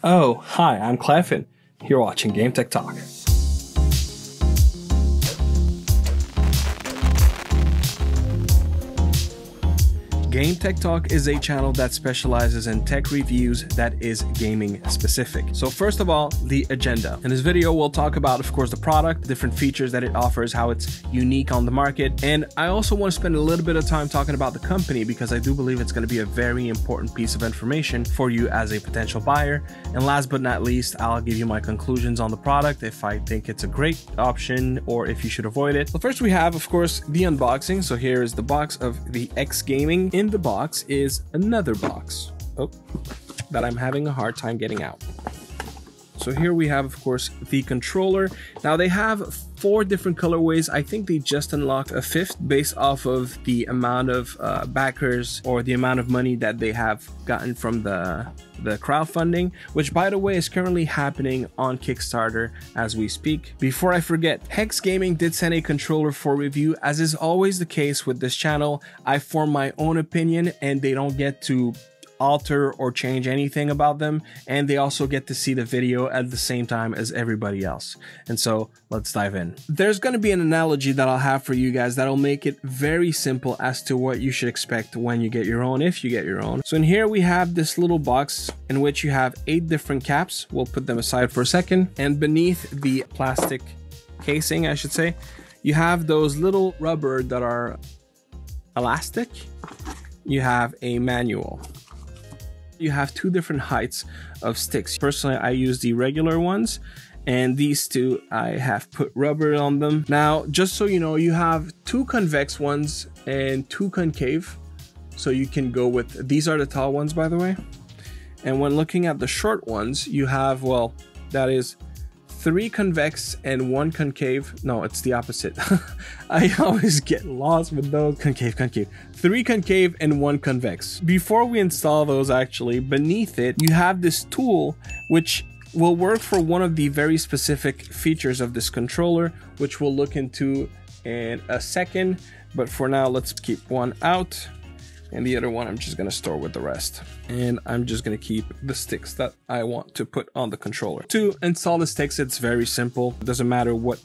Oh, hi, I'm Clefin. You're watching Game Tech Talk. Game Tech Talk is a channel that specializes in tech reviews that is gaming specific. So first of all, the agenda. In this video, we'll talk about, of course, the product, different features that it offers, how it's unique on the market. And I also want to spend a little bit of time talking about the company because I do believe it's going to be a very important piece of information for you as a potential buyer. And last but not least, I'll give you my conclusions on the product, if I think it's a great option or if you should avoid it. Well, first we have, of course, the unboxing. So here is the box of the HexGaming. In the box is another box that I'm having a hard time getting out. So here we have, of course, the controller. Now they have 4 different colorways. I think they just unlocked a 5th based off of the amount of backers or the amount of money that they have gotten from the crowdfunding, which by the way is currently happening on Kickstarter as we speak. Before I forget, HexGaming did send a controller for review. As is always the case with this channel, I form my own opinion and they don't get to alter or change anything about them, and they also get to see the video at the same time as everybody else. And so let's dive in. There's going to be an analogy that I'll have for you guys that'll make it very simple as to what you should expect when you get your own, if you get your own. So in here we have this little box in which you have 8 different caps. We'll put them aside for a second, and beneath the plastic casing, I should say, you have those little rubber that are elastic. You have a manual. You have 2 different heights of sticks. Personally, I use the regular ones, and these 2 I have put rubber on them. Now, just so you know, you have 2 convex ones and 2 concave, so you can go with, these are the tall ones, by the way. And when looking at the short ones, you have, well, that is 3 convex and 1 concave. No, it's the opposite. I always get lost with those. Concave. 3 concave and 1 convex. Before we install those, actually, beneath it, you have this tool which will work for one of the very specific features of this controller, which we'll look into in a second. But for now, let's keep one out. And the other one I'm just going to store with the rest. And I'm just going to keep the sticks that I want to put on the controller. To install the sticks, it's very simple. It doesn't matter what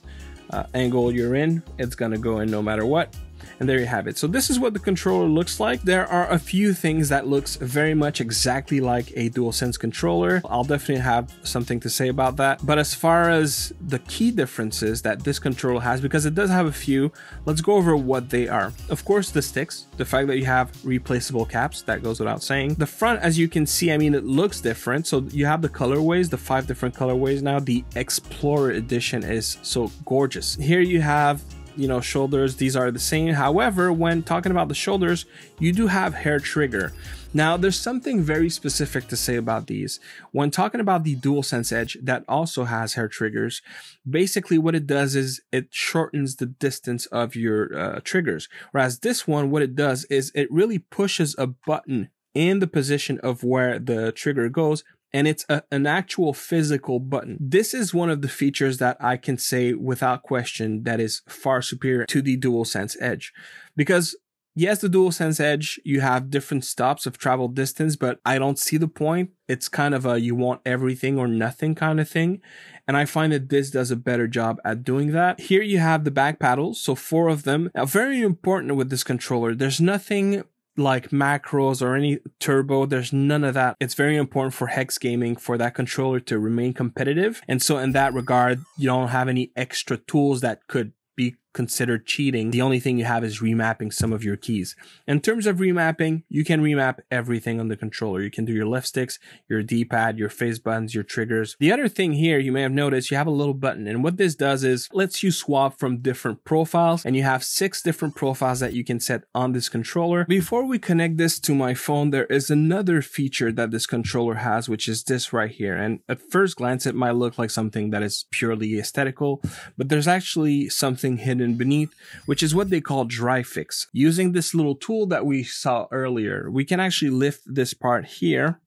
angle you're in. It's going to go in no matter what. And there you have it. So this is what the controller looks like. There are a few things that looks very much exactly like a Dualsense controller. I'll definitely have something to say about that. But as far as the key differences that this controller has, because it does have a few, let's go over what they are. Of course, the sticks, the fact that you have replaceable caps, that goes without saying. The front, as you can see, I mean, it looks different. So you have the colorways, the 5 different colorways now. The Explorer edition is so gorgeous. Here you have, you know, shoulders. These are the same. However, when talking about the shoulders, you do have hair trigger. Now, there's something very specific to say about these. When talking about the Dualsense Edge that also has hair triggers, basically what it does is it shortens the distance of your triggers. Whereas this one, what it does is it really pushes a button in the position of where the trigger goes, and it's an actual physical button. This is one of the features that I can say without question that is far superior to the Dualsense Edge. Because yes, the Dualsense Edge, you have different stops of travel distance, but I don't see the point. It's kind of a you want everything or nothing kind of thing. And I find that this does a better job at doing that. Here you have the back paddles, so 4 of them. Now, very important with this controller, there's nothing like macros or any turbo. There's none of that. It's very important for HexGaming for that controller to remain competitive. And so in that regard, you don't have any extra tools that could be considered cheating. The only thing you have is remapping some of your keys. In terms of remapping, you can remap everything on the controller. You can do your left sticks, your D-pad, your face buttons, your triggers. The other thing here, you may have noticed, you have a little button, and what this does is lets you swap from different profiles, and you have 6 different profiles that you can set on this controller. Before we connect this to my phone, there is another feature that this controller has, which is this right here. And at first glance, it might look like something that is purely aesthetical, but there's actually something hidden beneath, which is what they call DRIFIX. Using this little tool that we saw earlier, we can actually lift this part here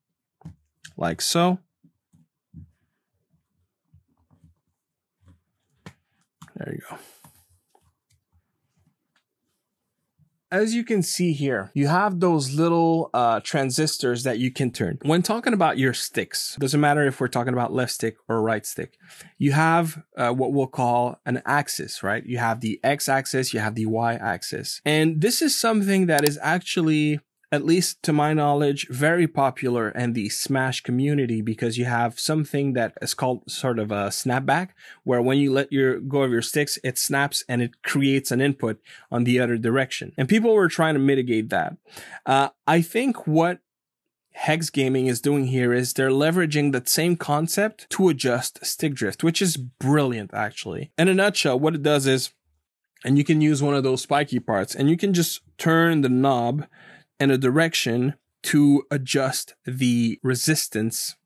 like so. There you go. as you can see here, you have those little transistors that you can turn. When talking about your sticks, doesn't matter if we're talking about left stick or right stick, you have what we'll call an axis, right? You have the x-axis, you have the y-axis. And this is something that is actually, at least to my knowledge, very popular in the Smash community, because you have something that is called sort of a snapback, where when you let go of your sticks, it snaps and it creates an input on the other direction. And people were trying to mitigate that. I think what HexGaming is doing here is they're leveraging that same concept to adjust stick drift, which is brilliant, actually. In a nutshell, what it does is, and you can use one of those spiky parts, and you can just turn the knob in a direction to adjust the resistance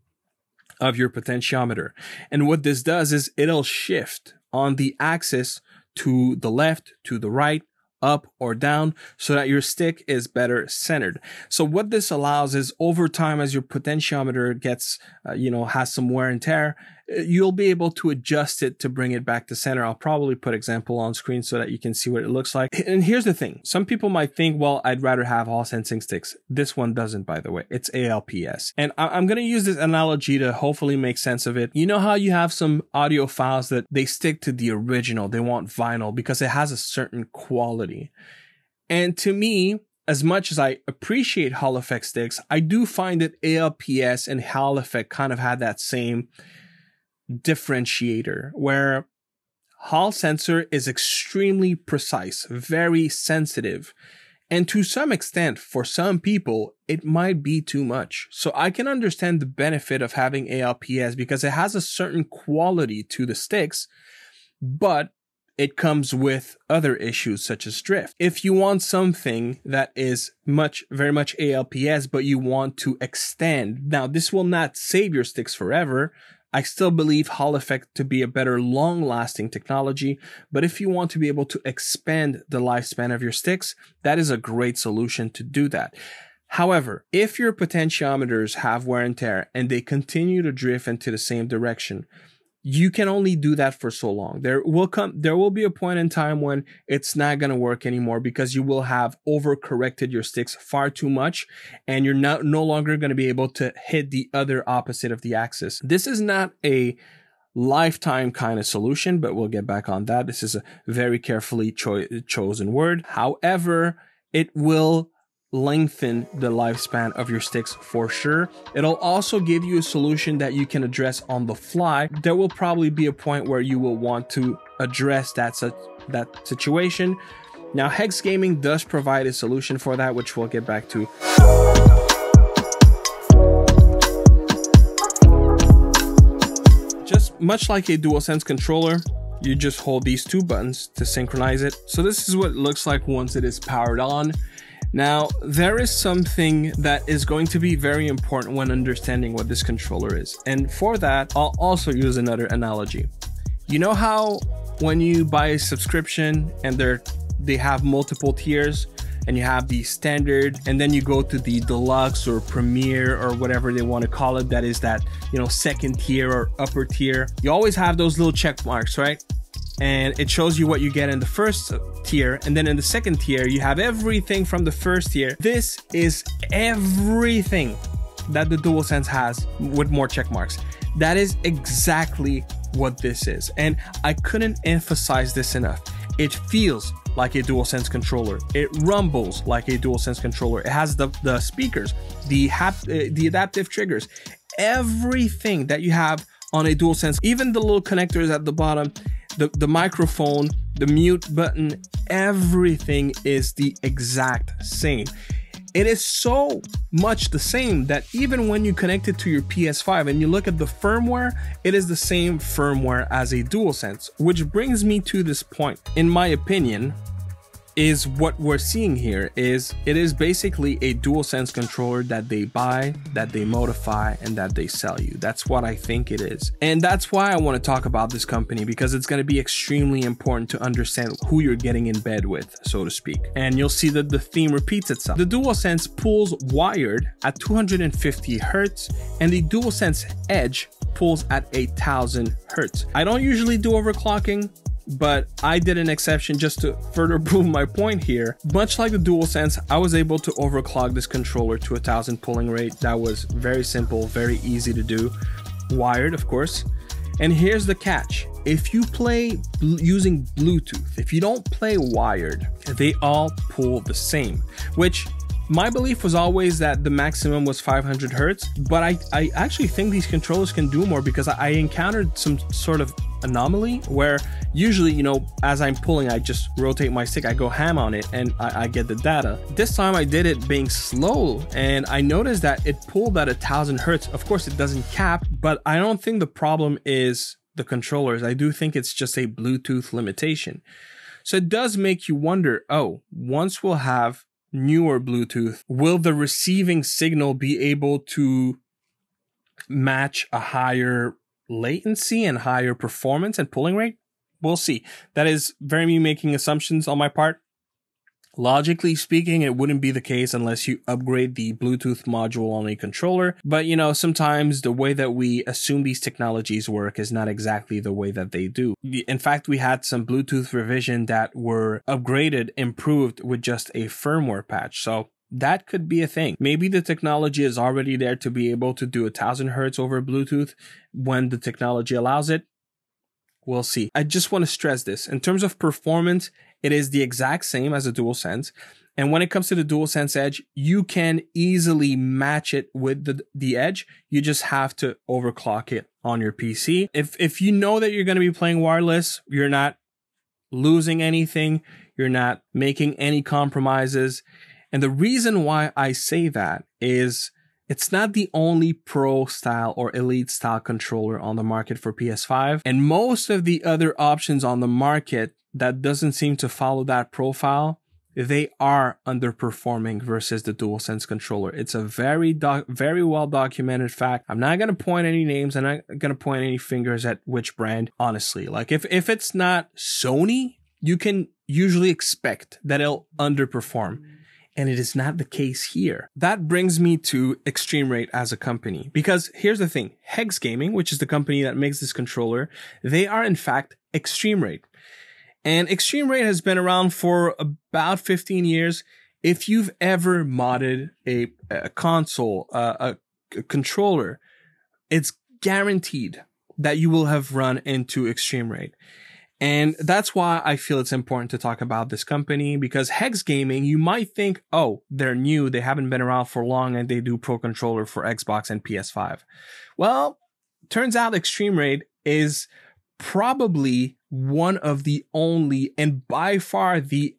of your potentiometer. And what this does is it'll shift on the axis to the left, to the right, up or down, so that your stick is better centered. So what this allows is, over time, as your potentiometer gets, has some wear and tear, you'll be able to adjust it to bring it back to center. I'll probably put example on screen so that you can see what it looks like. And here's the thing. Some people might think, well, I'd rather have Hall sensing sticks. This one doesn't, by the way. It's ALPS. And I'm going to use this analogy to hopefully make sense of it. You know how you have some audio files that they stick to the original. They want vinyl because it has a certain quality. And to me, as much as I appreciate Hall effect sticks, I do find that ALPS and Hall effect kind of had that same differentiator, where Hall sensor is extremely precise, very sensitive, and to some extent, for some people, it might be too much. So I can understand the benefit of having ALPS because it has a certain quality to the sticks, but it comes with other issues such as drift. If you want something that is very much ALPS, but you want to extend, now this will not save your sticks forever. I still believe Hall effect to be a better long-lasting technology, but if you want to be able to expand the lifespan of your sticks, that is a great solution to do that. However, if your potentiometers have wear and tear and they continue to drift into the same direction, you can only do that for so long. There will be a point in time when it's not going to work anymore because you will have overcorrected your sticks far too much and you're no longer going to be able to hit the other opposite of the axis. This is not a lifetime kind of solution, but we'll get back on that. This is a very carefully chosen word. However, it will lengthen the lifespan of your sticks for sure. It'll also give you a solution that you can address on the fly. There will probably be a point where you will want to address that situation. Now, HexGaming does provide a solution for that, which we'll get back to. Just much like a DualSense controller, you just hold these two buttons to synchronize it. So this is what it looks like once it is powered on. Now, there is something that is going to be very important when understanding what this controller is. And for that, I'll also use another analogy. You know how when you buy a subscription and they have multiple tiers, and you have the standard, and then you go to the deluxe or premier or whatever they want to call it, that is that, second tier or upper tier. You always have those little check marks, right? And it shows you what you get in the first tier, and then in the second tier you have everything from the first tier. This is everything that the DualSense has with more check marks. That is exactly what this is, and I couldn't emphasize this enough. It feels like a DualSense controller. It rumbles like a DualSense controller. It has the speakers, the adaptive triggers, everything that you have on a DualSense, even the little connectors at the bottom, the microphone, the mute button, everything is the exact same. It is so much the same that even when you connect it to your PS5 and you look at the firmware, it is the same firmware as a DualSense, which brings me to this point. In my opinion, is what we're seeing here is it is basically a DualSense controller that they buy, that they modify, and that they sell you. That's what I think it is. And that's why I want to talk about this company, because it's going to be extremely important to understand who you're getting in bed with, so to speak. And you'll see that the theme repeats itself. The DualSense pulls wired at 250 Hertz, and the DualSense Edge pulls at 1000 Hertz. I don't usually do overclocking. but I did an exception just to further prove my point here. Much like the Dualsense, I was able to overclock this controller to 1000 pulling rate. That was very simple, very easy to do. Wired, of course. And here's the catch. If you play using Bluetooth, if you don't play wired, they all pull the same, which my belief was always that the maximum was 500 Hertz, but I actually think these controllers can do more, because I encountered some sort of anomaly where usually, you know, as I'm pulling, I just rotate my stick, I go ham on it, and I get the data. This time I did it being slow, and I noticed that it pulled at 1000 Hertz. Of course, it doesn't cap, but I don't think the problem is the controllers. I do think it's just a Bluetooth limitation. So it does make you wonder, oh, once we'll have newer Bluetooth, will the receiving signal be able to match a higher latency and higher performance and pulling rate? We'll see. That is very me making assumptions on my part. Logically speaking, it wouldn't be the case unless you upgrade the Bluetooth module on a controller. But you know, sometimes the way that we assume these technologies work is not exactly the way that they do. In fact, we had some Bluetooth revision that were upgraded, improved with just a firmware patch. So that could be a thing. Maybe the technology is already there to be able to do 1000 Hertz over Bluetooth when the technology allows it. We'll see. I just want to stress this. In terms of performance, it is the exact same as a Dualsense. And when it comes to the Dualsense Edge, you can easily match it with the Edge. You just have to overclock it on your PC. If you know that you're going to be playing wireless, you're not losing anything. You're not making any compromises. And the reason why I say that is it's not the only pro style or elite style controller on the market for PS5. And most of the other options on the market that doesn't seem to follow that profile, they are underperforming versus the Dualsense controller. It's a very well documented fact. I'm not going to point any names. I'm not going to point any fingers at which brand, honestly. Like if it's not Sony, you can usually expect that it'll underperform. And it is not the case here. That brings me to Extreme Rate as a company. Because here's the thing, HexGaming, which is the company that makes this controller, they are in fact Extreme Rate. And Extreme Rate has been around for about 15 years. If you've ever modded a console, a controller, it's guaranteed that you will have run into Extreme Rate. And that's why I feel it's important to talk about this company, because HexGaming, you might think, oh, they're new, they haven't been around for long, and they do Pro Controller for Xbox and PS5. Well, turns out Extreme Rate is probably one of the only and by far the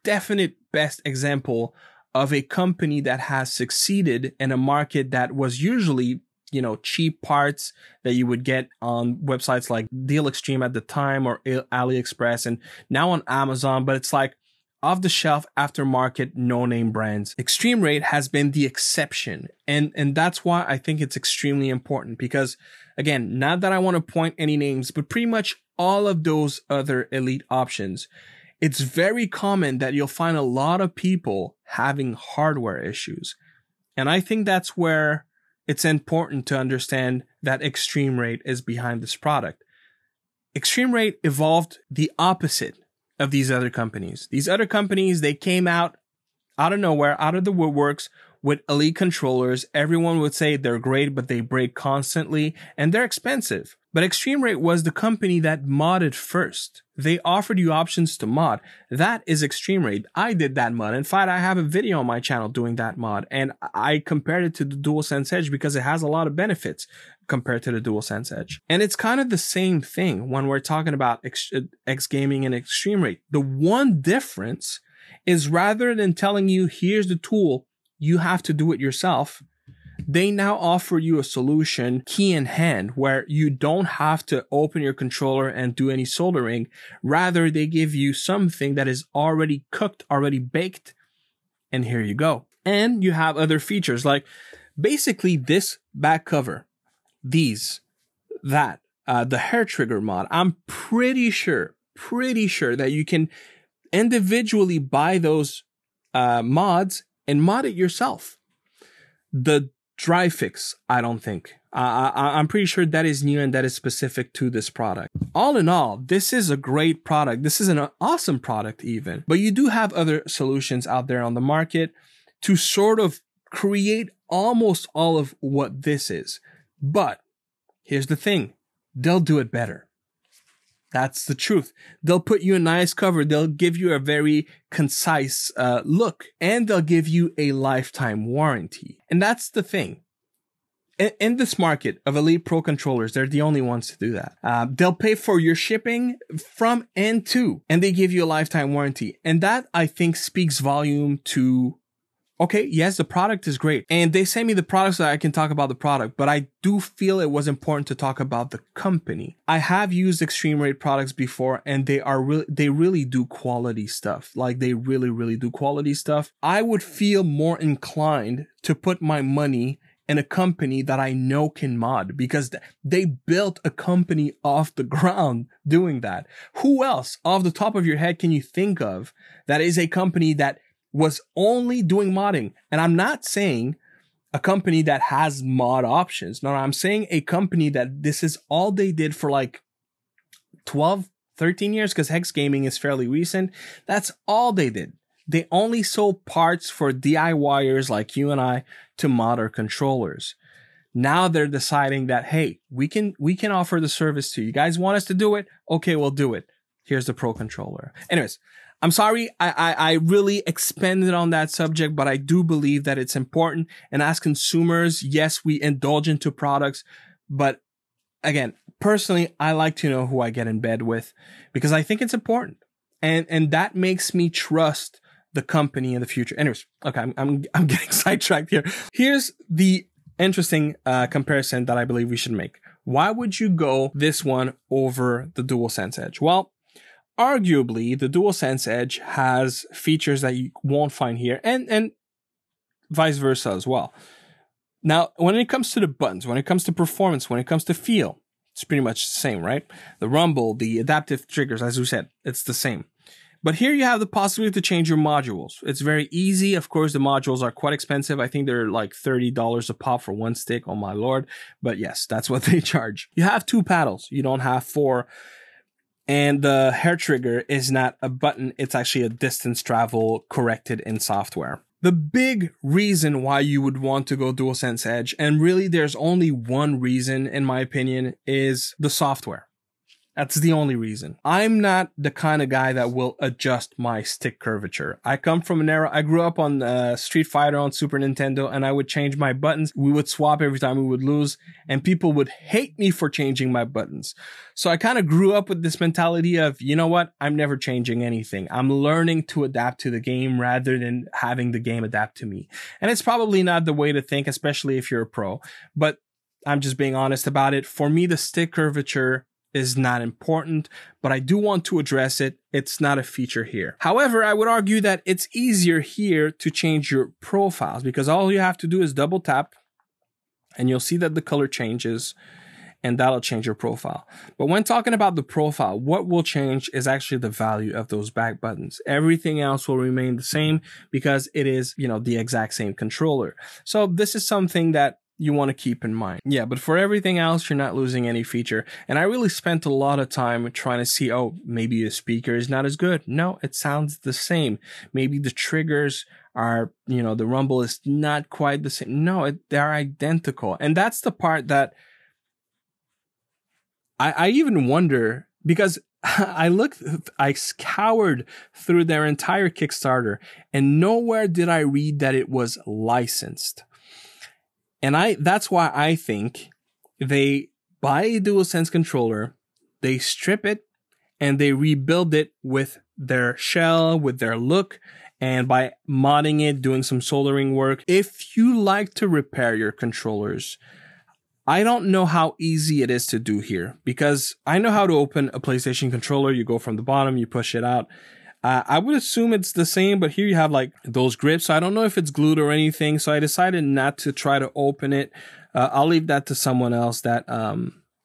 definite best example of a company that has succeeded in a market that was usually, you know, cheap parts that you would get on websites like Deal Extreme at the time or AliExpress, and now on Amazon, but it's like off-the-shelf aftermarket no-name brands. Extreme Rate has been the exception, and that's why I think it's extremely important, because again, not that I want to point any names, but pretty much all of those other elite options, it's very common that you'll find a lot of people having hardware issues. And I think that's where it's important to understand that Extreme Rate is behind this product. Extreme Rate evolved the opposite of these other companies. These other companies, they came out of nowhere, out of the woodworks with elite controllers. Everyone would say they're great, but they break constantly and they're expensive. But Extreme Rate was the company that modded first. They offered you options to mod. That is Extreme Rate. I did that mod. In fact, I have a video on my channel doing that mod, and I compared it to the Dualsense Edge because it has a lot of benefits compared to the Dualsense Edge. And it's kind of the same thing when we're talking about HexGaming and Extreme Rate. The one difference is, rather than telling you, here's the tool, you have to do it yourself, they now offer you a solution key in hand where you don't have to open your controller and do any soldering. Rather, they give you something that is already cooked, already baked, and here you go. And you have other features like basically this back cover, the hair trigger mod. I'm pretty sure that you can individually buy those mods and mod it yourself. The DRIFIX, I don't think. I'm pretty sure that is new and that is specific to this product. All in all, this is a great product. This is an awesome product even. But you do have other solutions out there on the market to sort of create almost all of what this is. But here's the thing. They'll do it better. That's the truth. They'll put you a nice cover. They'll give you a very concise look. And they'll give you a lifetime warranty. And that's the thing. In this market of Elite Pro controllers, they're the only ones to do that. They'll pay for your shipping from and to, and they give you a lifetime warranty. And that, I think, speaks volume to, okay, yes, the product is great. And they sent me the product so that I can talk about the product, but I do feel it was important to talk about the company. I have used Extreme Rate products before, and they really do quality stuff. Like, they really do quality stuff. I would feel more inclined to put my money in a company that I know can mod, because they built a company off the ground doing that. Who else off the top of your head can you think of that is a company that was only doing modding? And I'm not saying a company that has mod options. No, I'm saying a company that this is all they did for like 12, 13 years, because HexGaming is fairly recent. That's all they did. They only sold parts for DIYers like you and I to mod our controllers. Now they're deciding that, hey, we can offer the service to you. You guys want us to do it? Okay, we'll do it. Here's the Pro controller. Anyways, I'm sorry I really expanded on that subject, but I do believe that it's important. And as consumers, yes, we indulge into products, but again, personally, I like to know who I get in bed with, because I think it's important. And that makes me trust the company in the future. Anyways, okay, I'm getting sidetracked here. Here's the interesting comparison that I believe we should make. Why would you go this one over the Dualsense Edge? Well, arguably, the Dualsense Edge has features that you won't find here, and vice versa as well. Now, when it comes to the buttons, when it comes to performance, when it comes to feel, it's pretty much the same, right? The rumble, the adaptive triggers, as we said, it's the same. But here you have the possibility to change your modules. It's very easy. Of course, the modules are quite expensive. I think they're like $30 a pop for one stick. Oh my Lord. But yes, that's what they charge. You have 2 paddles. You don't have 4. And the hair trigger is not a button. It's actually a distance travel corrected in software. The big reason why you would want to go Dualsense Edge, and really there's only one reason in my opinion, is the software. That's the only reason. I'm not the kind of guy that will adjust my stick curvature. I come from an era, I grew up on Street Fighter on Super Nintendo, and I would change my buttons. We would swap every time we would lose, and people would hate me for changing my buttons. So I kind of grew up with this mentality of, you know what? I'm never changing anything. I'm learning to adapt to the game rather than having the game adapt to me. And it's probably not the way to think, especially if you're a pro, but I'm just being honest about it. For me, the stick curvature is not important, but I do want to address it. It's not a feature here. However, I would argue that it's easier here to change your profiles, because all you have to do is double tap and you'll see that the color changes, and that'll change your profile. But when talking about the profile, what will change is actually the value of those back buttons. Everything else will remain the same because it is, you know, the exact same controller. So this is something that you want to keep in mind. Yeah, but for everything else, you're not losing any feature. And I really spent a lot of time trying to see, oh, maybe the speaker is not as good. No, it sounds the same. Maybe the triggers are, you know, the rumble is not quite the same. No, they're identical. And that's the part that I even wonder, because I scoured through their entire Kickstarter, and nowhere did I read that it was licensed. And that's why I think they buy a DualSense controller, they strip it, and they rebuild it with their shell, with their look, and by modding it, doing some soldering work. If you like to repair your controllers, I don't know how easy it is to do here, because I know how to open a PlayStation controller. You go from the bottom, you push it out. I would assume it's the same, but here you have like those grips. So I don't know if it's glued or anything. So I decided not to try to open it. I'll leave that to someone else that,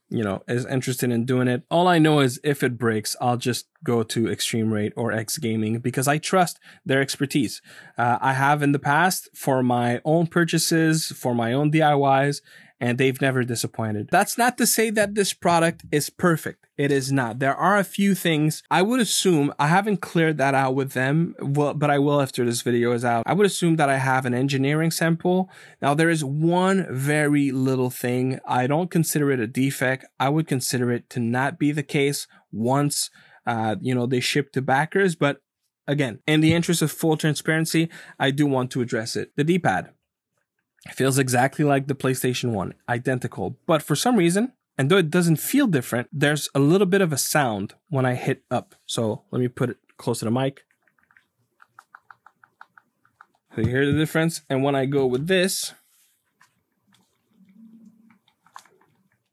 you know, is interested in doing it. All I know is if it breaks, I'll just go to Extreme Rate or HexGaming because I trust their expertise. I have in the past for my own purchases, for my own DIYs, and they've never disappointed. That's not to say that this product is perfect. It is not. There are a few things I would assume. I haven't cleared that out with them, but I will after this video is out. I would assume that I have an engineering sample. Now, there is one very little thing. I don't consider it a defect. I would consider it to not be the case once, they ship to backers. But again, in the interest of full transparency, I do want to address it. The D-pad feels exactly like the PlayStation 1, identical. But for some reason, and though it doesn't feel different, there's a little bit of a sound when I hit up. So let me put it close to the mic. So you hear the difference? And when I go with this,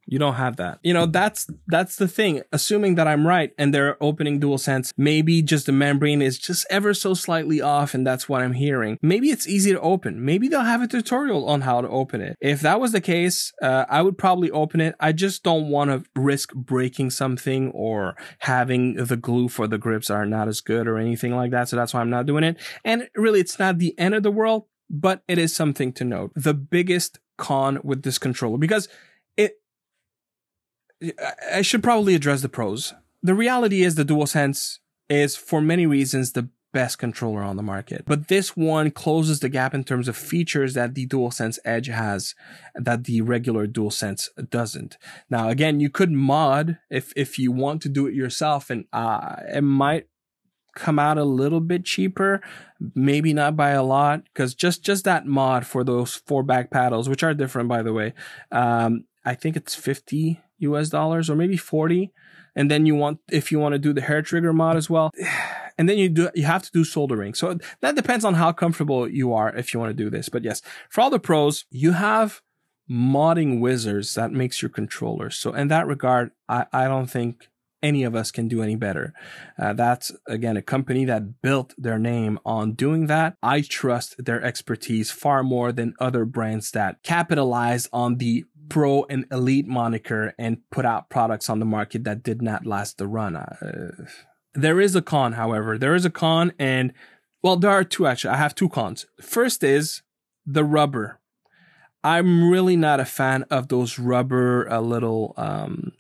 you don't have that. That's the thing. Assuming that I'm right and they're opening DualSense, maybe just the membrane is just ever so slightly off, and that's what I'm hearing. Maybe it's easy to open. Maybe they'll have a tutorial on how to open it. If that was the case, I would probably open it. I just don't want to risk breaking something or having the glue for the grips are not as good or anything like that. So that's why I'm not doing it. And really, it's not the end of the world, but it is something to note. The biggest con with this controller, because I should probably address the pros. The reality is the DualSense is, for many reasons, the best controller on the market. But this one closes the gap in terms of features that the DualSense Edge has that the regular DualSense doesn't. Now, again, you could mod if you want to do it yourself, and it might come out a little bit cheaper, maybe not by a lot, because just that mod for those 4 back paddles, which are different, by the way, I think it's $50 or maybe 40. And then if you want to do the hair trigger mod as well, and then you have to do soldering. So that depends on how comfortable you are if you want to do this. But yes, for all the pros, you have modding wizards that makes your controller. So in that regard, I don't think any of us can do any better. That's, again, a company that built their name on doing that. I trust their expertise far more than other brands that capitalized on the pro and elite moniker and put out products on the market that did not last the run. There is a con, however. There is a con, and, well, there are two, actually. I have 2 cons. First is the rubber. I'm really not a fan of those rubber little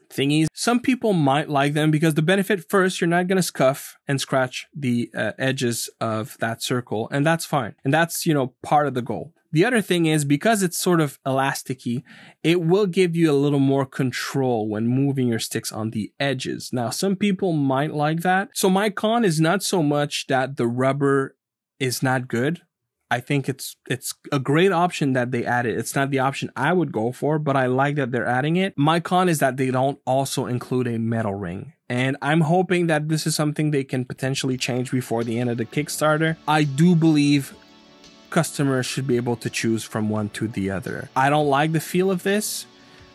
thingies. Some people might like them because the benefit, first, you're not going to scuff and scratch the edges of that circle, and that's fine. And that's, part of the goal. The other thing is, because it's sort of elasticy, it will give you a little more control when moving your sticks on the edges. Now, some people might like that. So my con is not so much that the rubber is not good. I think it's a great option that they added. It's not the option I would go for, but I like that they're adding it. My con is that they don't also include a metal ring. And I'm hoping that this is something they can potentially change before the end of the Kickstarter. I do believe customers should be able to choose from one to the other. I don't like the feel of this.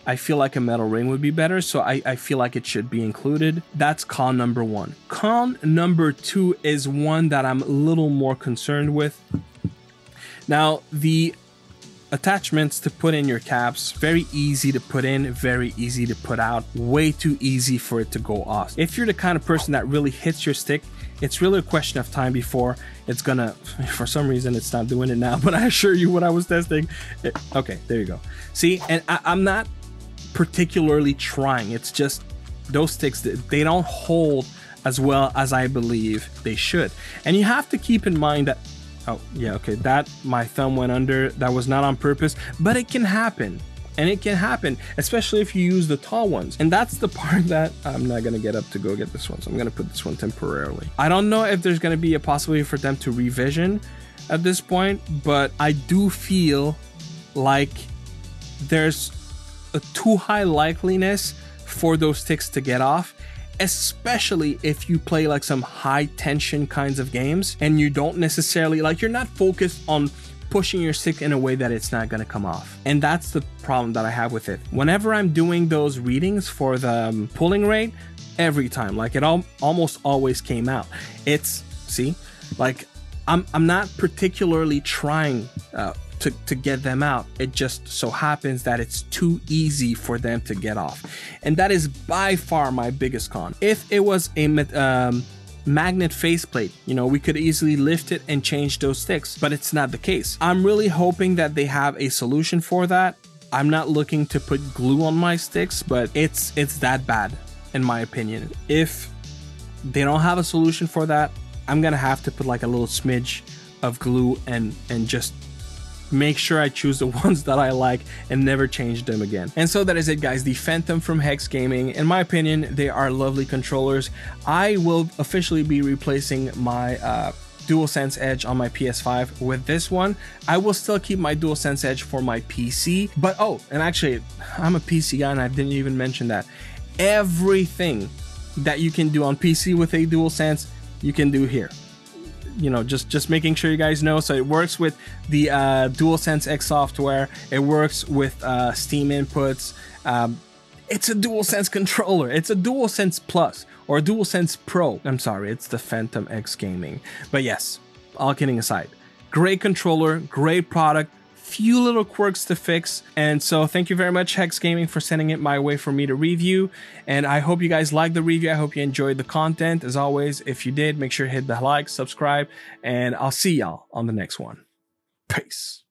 I feel like a metal ring would be better, so I feel like it should be included. That's con number 1. Con number 2 is one that I'm a little more concerned with. Now, the attachments to put in your caps, very easy to put in, very easy to put out, way too easy for it to go off. If you're the kind of person that really hits your stick, it's really a question of time before it's gonna, for some reason it's not doing it now, but I assure you when I was testing, okay, there you go. See, and I'm not particularly trying, it's just those sticks, they don't hold as well as I believe they should. And you have to keep in mind that, oh yeah, okay, that my thumb went under, that was not on purpose, but it can happen. And it can happen, especially if you use the tall ones. And that's the part that I'm not gonna get up to go get this one. So I'm gonna put this one temporarily. I don't know if there's gonna be a possibility for them to revision at this point, but I do feel like there's a too high likeliness for those sticks to get off, especially if you play like some high tension kinds of games and you don't necessarily, like, you're not focused on pushing your stick in a way that it's not going to come off. And that's the problem that I have with it. Whenever I'm doing those readings for the pulling rate, every time, like, it almost always came out. It's, see, like, I'm not particularly trying to get them out. It just so happens that it's too easy for them to get off. And that is by far my biggest con. If it was a magnet faceplate, we could easily lift it and change those sticks, but it's not the case. I'm really hoping that they have a solution for that. I'm not looking to put glue on my sticks, but it's that bad in my opinion. If they don't have a solution for that, I'm gonna have to put like a little smidge of glue and just make sure I choose the ones that I like and never change them again. And so that is it, guys. The Phantom from HexGaming, in my opinion, they are lovely controllers. I will officially be replacing my Dualsense Edge on my PS5 with this one. I will still keep my Dualsense Edge for my PC, but oh, and actually I'm a PC guy and I didn't even mention that. Everything that you can do on PC with a Dualsense, you can do here. You know, just making sure you guys know. So it works with the Dualsense X software. It works with Steam inputs. It's a Dualsense controller. It's a Dualsense Plus or Dualsense Pro. I'm sorry, it's the Phantom HexGaming. But yes, all kidding aside, great controller, great product. Few little quirks to fix, and so thank you very much HexGaming for sending it my way for me to review, and I hope you guys liked the review. I hope you enjoyed the content. As always, if you did, make sure to hit the like, subscribe, and I'll see y'all on the next one. Peace.